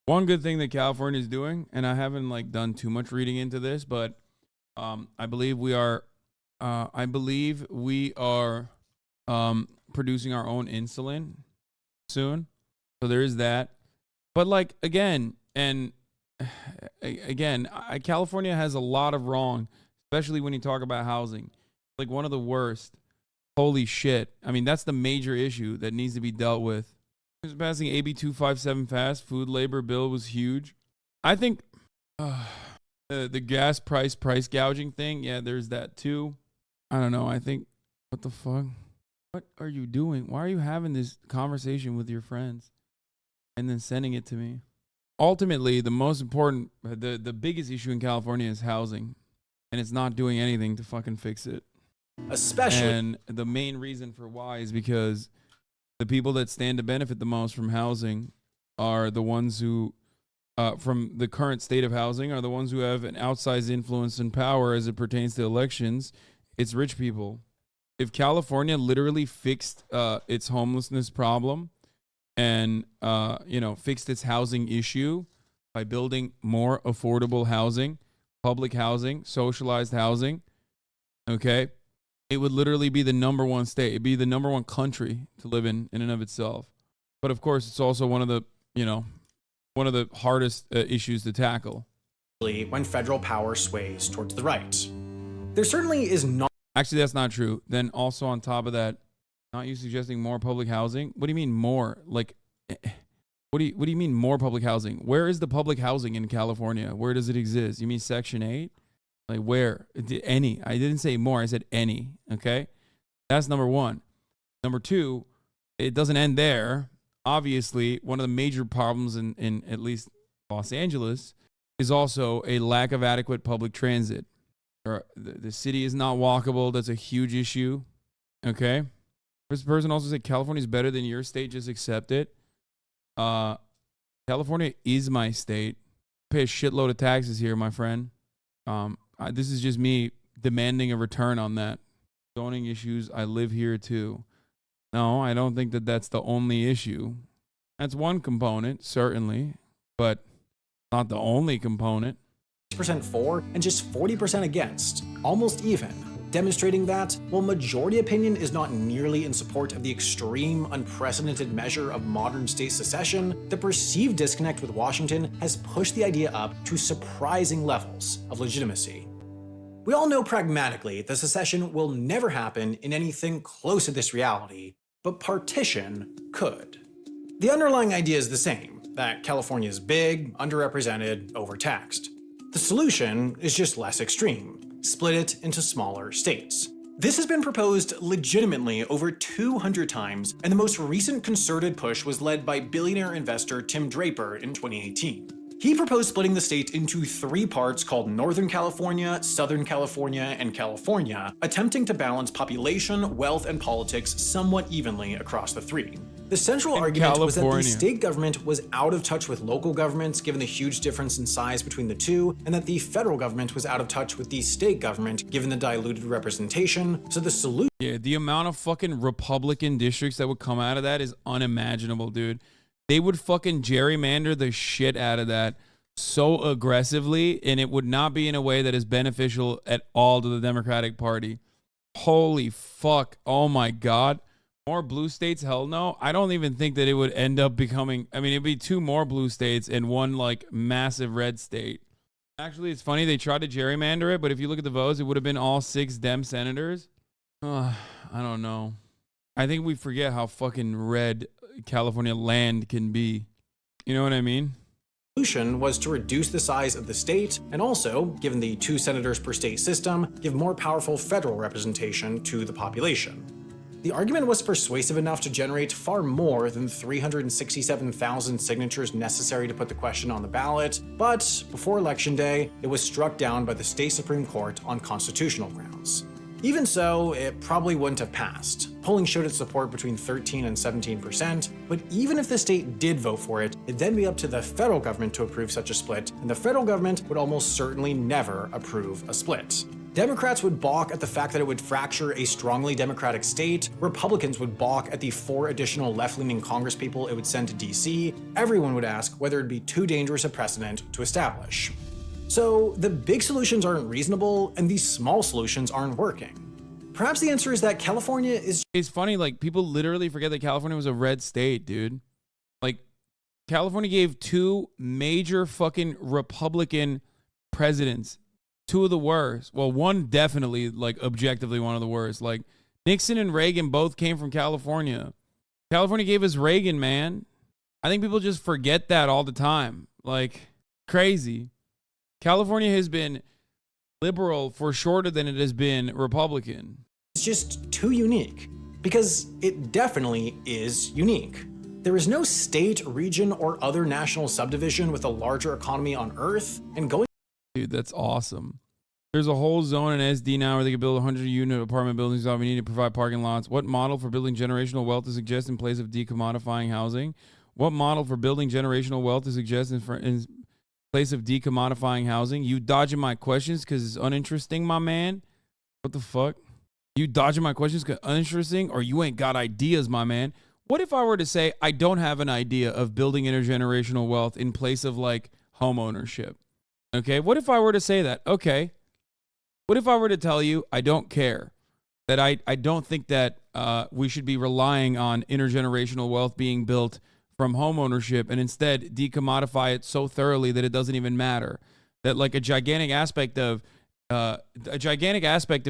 One good thing that California is doing, and I haven't done too much reading into this, but I believe we are producing our own insulin soon. So there is that. But again, California has a lot of wrong, especially when you talk about housing. One of the worst. Holy shit. I mean, that's the major issue that needs to be dealt with. Passing AB 257 fast, food labor bill was huge. I think The gas price gouging thing. Yeah, there's that too. I don't know. I think, what the fuck? What are you doing? Why are you having this conversation with your friends and then sending it to me? Ultimately, the most important, the biggest issue in California is housing, and it's not doing anything to fucking fix it. Especially. And the main reason for why is because the people that stand to benefit the most from housing are the ones who, from the current state of housing, are the ones who have an outsized influence and power as it pertains to elections. It's rich people. If California literally fixed its homelessness problem and fixed its housing issue by building more affordable housing, public housing, socialized housing, okay, it would literally be the number one state. It'd be the number one country to live in and of itself. But of course, it's also one of the hardest issues to tackle. When federal power sways towards the right. There certainly is not. Actually, that's not true. Then also on top of that, not you suggesting more public housing? What do you mean more? Like, what do you mean more public housing? Where is the public housing in California? Where does it exist? You mean Section 8? Like where? Any. I didn't say more. I said any. Okay? That's number one. Number two, it doesn't end there. Obviously, one of the major problems in at least Los Angeles is also a lack of adequate public transit. The city is not walkable. That's a huge issue. Okay? This person also said California is better than your state. Just accept it. California is my state. I pay a shitload of taxes here, my friend. This is just me demanding a return on that. Zoning issues, I live here too. No, I don't think that that's the only issue. That's one component, certainly, but not the only component. Percent for and just 40% against, almost even, demonstrating that, while majority opinion is not nearly in support of the extreme, unprecedented measure of modern state secession, the perceived disconnect with Washington has pushed the idea up to surprising levels of legitimacy. We all know pragmatically that secession will never happen in anything close to this reality, but partition could. The underlying idea is the same, that California is big, underrepresented, overtaxed. The solution is just less extreme. Split it into smaller states. This has been proposed legitimately over 200 times, and the most recent concerted push was led by billionaire investor Tim Draper in 2018. He proposed splitting the state into 3 parts called Northern California, Southern California, and California, attempting to balance population, wealth, and politics somewhat evenly across the 3. The central argument was that the state government was out of touch with local governments given the huge difference in size between the two, and that the federal government was out of touch with the state government given the diluted representation. So the solution— Yeah, the amount of fucking Republican districts that would come out of that is unimaginable, dude. They would fucking gerrymander the shit out of that so aggressively, and it would not be in a way that is beneficial at all to the Democratic Party. Holy fuck. Oh my God. More blue states? Hell no. I don't even think that it would end up becoming, I mean, it'd be 2 more blue states and 1 like massive red state. Actually, it's funny. They tried to gerrymander it, but if you look at the votes, it would have been all 6 Dem senators. I don't know. I think we forget how fucking red California land can be. You know what I mean? Solution was to reduce the size of the state and also, given the 2 senators per state system, give more powerful federal representation to the population. The argument was persuasive enough to generate far more than 367,000 signatures necessary to put the question on the ballot, but before Election Day, it was struck down by the state Supreme Court on constitutional grounds. Even so, it probably wouldn't have passed. Polling showed its support between 13 and 17%, but even if the state did vote for it, it'd then be up to the federal government to approve such a split, and the federal government would almost certainly never approve a split. Democrats would balk at the fact that it would fracture a strongly Democratic state, Republicans would balk at the 4 additional left-leaning congresspeople it would send to DC, everyone would ask whether it'd be too dangerous a precedent to establish. So the big solutions aren't reasonable, and these small solutions aren't working. Perhaps the answer is that California is— It's funny, like, people literally forget that California was a red state, dude. Like, California gave 2 major fucking Republican presidents, 2 of the worst. Well, one definitely, like, objectively one of the worst. Like, Nixon and Reagan both came from California. California gave us Reagan, man. I think people just forget that all the time. Like, crazy. California has been liberal for shorter than it has been Republican. It's just too unique, because it definitely is unique. There is no state, region, or other national subdivision with a larger economy on Earth, and going— Dude, that's awesome. There's a whole zone in SD now where they can build 100-unit apartment buildings. We need to provide parking lots. What model for building generational wealth to suggest in place of decommodifying housing? What model for building generational wealth to suggest in place of decommodifying housing? You dodging my questions because it's uninteresting, my man? What the fuck? You dodging my questions because uninteresting, or you ain't got ideas, my man? What if I were to say I don't have an idea of building intergenerational wealth in place of like home ownership? Okay, what if I were to say that? Okay. What if I were to tell you I don't care, that I don't think that we should be relying on intergenerational wealth being built from home ownership and instead decommodify it so thoroughly that it doesn't even matter? That like a gigantic aspect of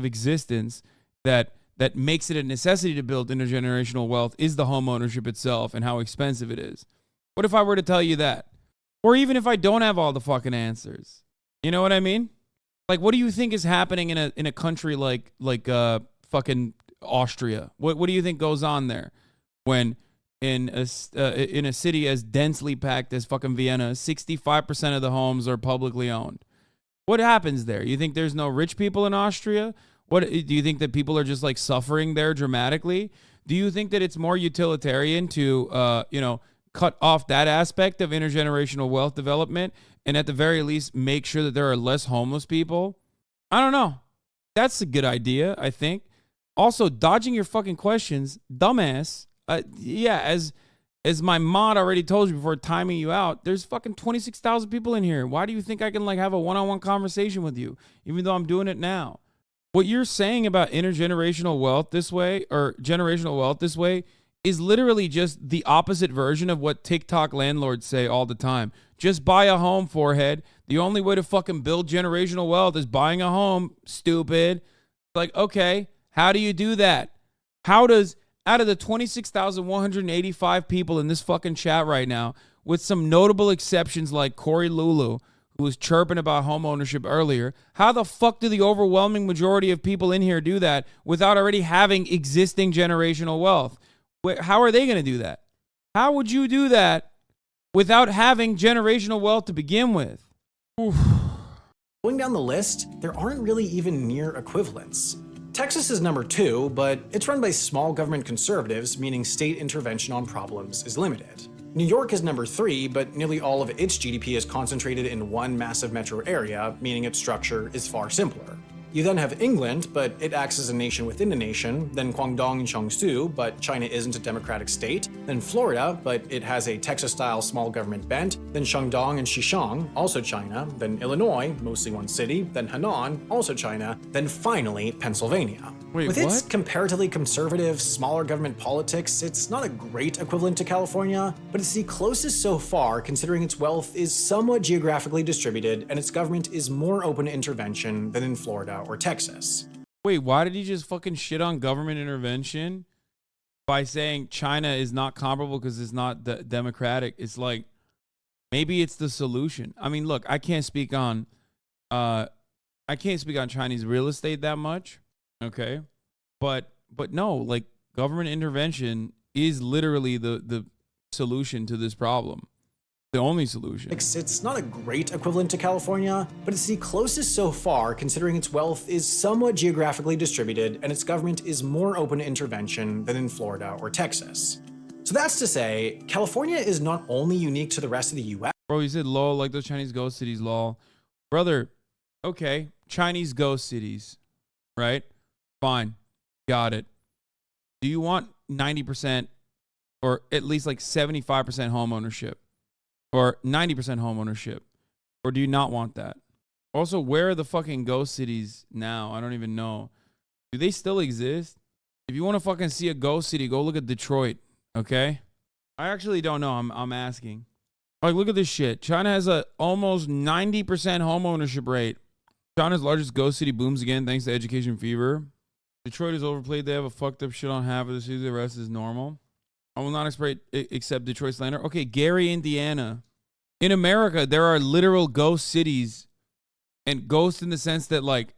existence that makes it a necessity to build intergenerational wealth is the home ownership itself and how expensive it is. What if I were to tell you that? Or even if I don't have all the fucking answers. You know what I mean? Like, what do you think is happening in a country like fucking Austria? What do you think goes on there when in a city as densely packed as fucking Vienna, 65% of the homes are publicly owned? What happens there? You think there's no rich people in Austria? What do you think that people are just like suffering there dramatically? Do you think that it's more utilitarian to cut off that aspect of intergenerational wealth development and at the very least make sure that there are less homeless people? I don't know. That's a good idea, I think. Also, dodging your fucking questions, dumbass. As my mod already told you before timing you out, there's fucking 26,000 people in here. Why do you think I can like have a one-on-one conversation with you, even though I'm doing it now? What you're saying about intergenerational wealth this way, or generational wealth this way, is literally just the opposite version of what TikTok landlords say all the time. Just buy a home, forehead. The only way to fucking build generational wealth is buying a home, stupid. Like, okay, how do you do that? How does, out of the 26,185 people in this fucking chat right now, with some notable exceptions like Corey Lulu, who was chirping about home ownership earlier, how the fuck do the overwhelming majority of people in here do that without already having existing generational wealth? How are they going to do that? How would you do that without having generational wealth to begin with? Oof. Going down the list, there aren't really even near equivalents. Texas is number 2, but it's run by small government conservatives, meaning state intervention on problems is limited. New York is number 3, but nearly all of its GDP is concentrated in one massive metro area, meaning its structure is far simpler. You then have England, but it acts as a nation within a nation, then Guangdong and Jiangsu, but China isn't a democratic state, then Florida, but it has a Texas-style small government bent, then Shandong and Xishan, also China, then Illinois, mostly one city, then Henan, also China, then finally Pennsylvania. Wait, With what? its comparatively conservative, smaller government politics, it's not a great equivalent to California, but it's the closest so far considering its wealth is somewhat geographically distributed and its government is more open to intervention than in Florida or Texas. Wait, why did he just fucking shit on government intervention by saying China is not comparable because it's not democratic? It's like, maybe it's the solution. I mean, look, I can't speak on Chinese real estate that much. Okay. But no, like government intervention is literally the solution to this problem. The only solution. It's not a great equivalent to California, but it's the closest so far considering its wealth is somewhat geographically distributed and its government is more open to intervention than in Florida or Texas. So that's to say, California is not only unique to the rest of the US. Bro, you said lol, like those Chinese ghost cities, lol. Brother, okay, Chinese ghost cities, right? Fine. Got it. Do you want 90% or at least like 75% home ownership or 90% home ownership? Or do you not want that? Also, where are the fucking ghost cities now? I don't even know. Do they still exist? If you want to fucking see a ghost city, go look at Detroit, okay? I actually don't know. I'm asking. Like, look at this shit. China has a almost 90% home ownership rate. China's largest ghost city booms again thanks to education fever. Detroit is overplayed. They have a fucked up shit on half of the city. The rest is normal. I will not accept Detroit slander. Okay, Gary, Indiana. In America, there are literal ghost cities and ghost in the sense that like,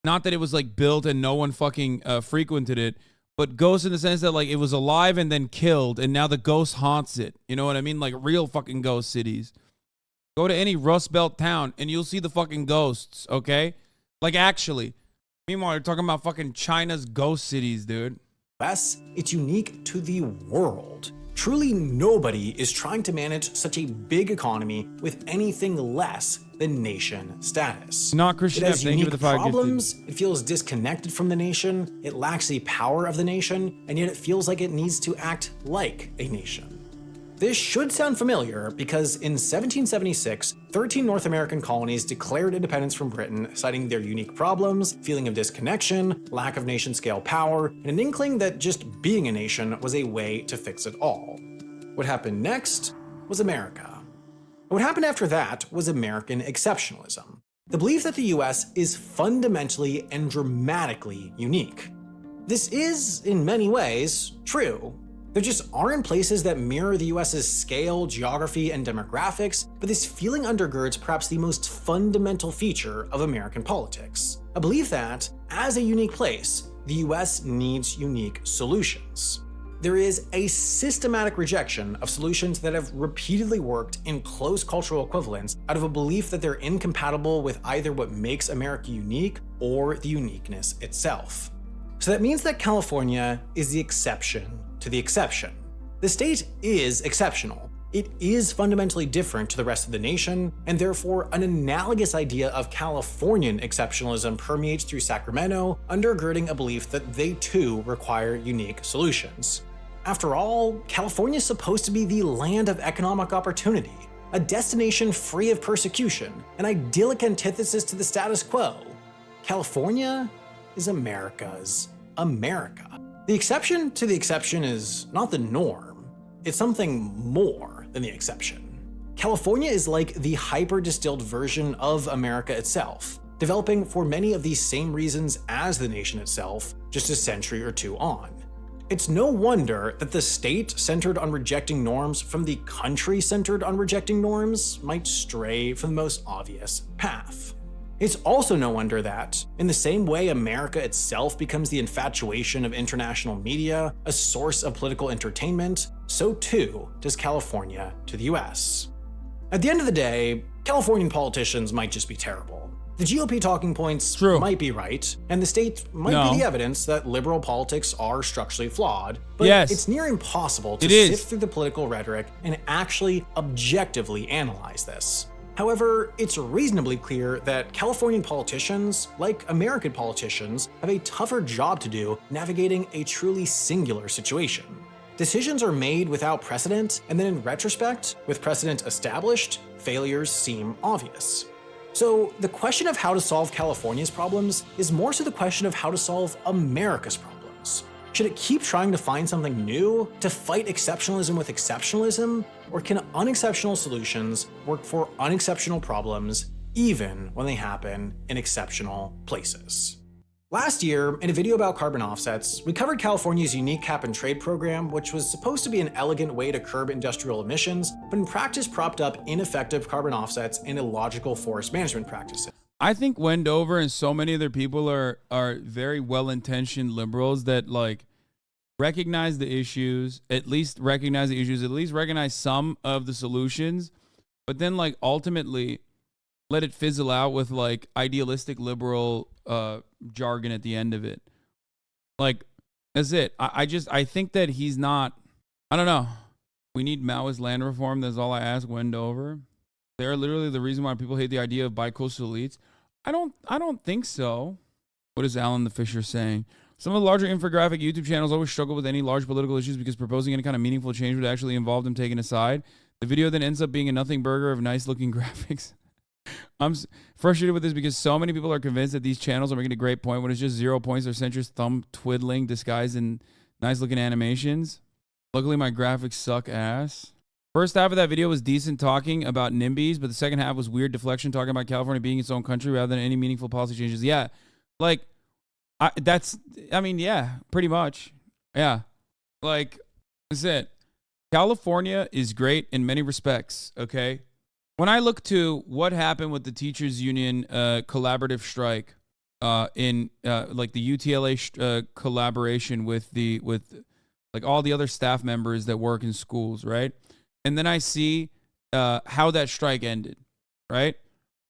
not that it was like built and no one fucking frequented it, but ghost in the sense that like it was alive and then killed and now the ghost haunts it. You know what I mean? Like real fucking ghost cities. Go to any Rust Belt town and you'll see the fucking ghosts, okay? Like actually. Meanwhile, you're talking about fucking China's ghost cities, dude. US, it's unique to the world. Truly nobody is trying to manage such a big economy with anything less than nation status. Not Christian It F. has Thank you unique for the 5 gifted. problems, it feels disconnected from the nation, it lacks the power of the nation, and yet it feels like it needs to act like a nation. This should sound familiar because in 1776, 13 North American colonies declared independence from Britain, citing their unique problems, feeling of disconnection, lack of nation-scale power, and an inkling that just being a nation was a way to fix it all. What happened next was America. What happened after that was American exceptionalism. The belief that the US is fundamentally and dramatically unique. This is, in many ways, true. There just aren't places that mirror the US's scale, geography, and demographics, but this feeling undergirds perhaps the most fundamental feature of American politics. A belief that, as a unique place, the US needs unique solutions. There is a systematic rejection of solutions that have repeatedly worked in close cultural equivalents out of a belief that they're incompatible with either what makes America unique or the uniqueness itself. So that means that California is the exception to the exception. The state is exceptional. It is fundamentally different to the rest of the nation, and therefore an analogous idea of Californian exceptionalism permeates through Sacramento, undergirding a belief that they too require unique solutions. After all, California is supposed to be the land of economic opportunity, a destination free of persecution, an idyllic antithesis to the status quo. California is America's America. The exception to the exception is not the norm. It's something more than the exception. California is like the hyper-distilled version of America itself, developing for many of these same reasons as the nation itself, just a century or two on. It's no wonder that the state centered on rejecting norms from the country centered on rejecting norms might stray from the most obvious path. It's also no wonder that, in the same way America itself becomes the infatuation of international media, a source of political entertainment, so too does California to the US. At the end of the day, Californian politicians might just be terrible. The GOP talking points might be right, and the state might be the evidence that liberal politics are structurally flawed, but it's near impossible to sift through the political rhetoric and actually objectively analyze this. However, it's reasonably clear that Californian politicians, like American politicians, have a tougher job to do navigating a truly singular situation. Decisions are made without precedent, and then in retrospect, with precedent established, failures seem obvious. So the question of how to solve California's problems is more so the question of how to solve America's problems. Should it keep trying to find something new, to fight exceptionalism with exceptionalism, or can unexceptional solutions work for unexceptional problems even when they happen in exceptional places? Last year, in a video about carbon offsets, we covered California's unique cap-and-trade program, which was supposed to be an elegant way to curb industrial emissions, but in practice propped up ineffective carbon offsets and illogical forest management practices. I think Wendover and so many other people are very well-intentioned liberals that like recognize the issues, at least recognize some of the solutions, but then like ultimately let it fizzle out with like idealistic liberal jargon at the end of it. Like that's it. I think that he's not, I don't know. We need Maoist land reform. That's all I ask Wendover. They're literally the reason why people hate the idea of bicoastal elites. I don't think so. What is Alan the Fisher saying? Some of the larger infographic YouTube channels always struggle with any large political issues because proposing any kind of meaningful change would actually involve them taking a side. The video then ends up being a nothing burger of nice looking graphics. I'm frustrated with this because so many people are convinced that these channels are making a great point when it's just 0 points or centrist thumb twiddling disguised in nice looking animations. Luckily my graphics suck ass. First half of that video was decent talking about NIMBYs, but the second half was weird deflection talking about California being its own country rather than any meaningful policy changes. Yeah, like, yeah, pretty much. Yeah, like, that's it. California is great in many respects, okay? when I look to what happened with the teachers union collaborative strike in like the UTLA collaboration with like all the other staff members that work in schools, right? And then I see how that strike ended, right?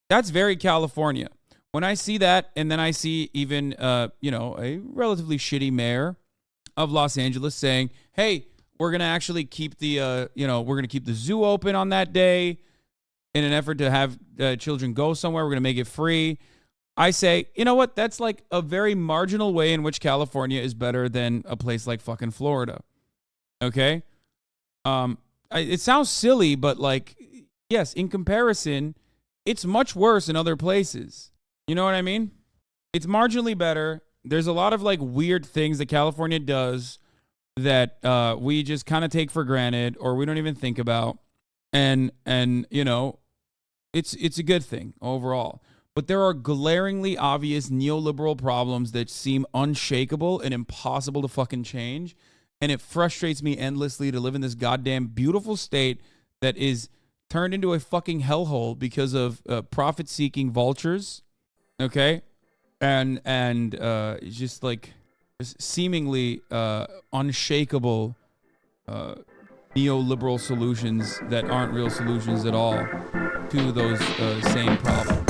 That's very California. When I see that, and then I see even you know, a relatively shitty mayor of Los Angeles saying, "Hey, we're gonna actually keep the you know, we're gonna keep the zoo open on that day in an effort to have children go somewhere. We're gonna make it free." I say, you know what? That's like a very marginal way in which California is better than a place like fucking Florida. Okay? It sounds silly, but like, yes, in comparison, it's much worse in other places. You know what I mean? It's marginally better. There's a lot of like weird things that California does that we just kind of take for granted or we don't even think about. And you know, it's a good thing overall. But there are glaringly obvious neoliberal problems that seem unshakable and impossible to fucking change. And it frustrates me endlessly to live in this goddamn beautiful state that is turned into a fucking hellhole because of profit-seeking vultures. Okay? And just like seemingly unshakable neoliberal solutions that aren't real solutions at all to those same problems.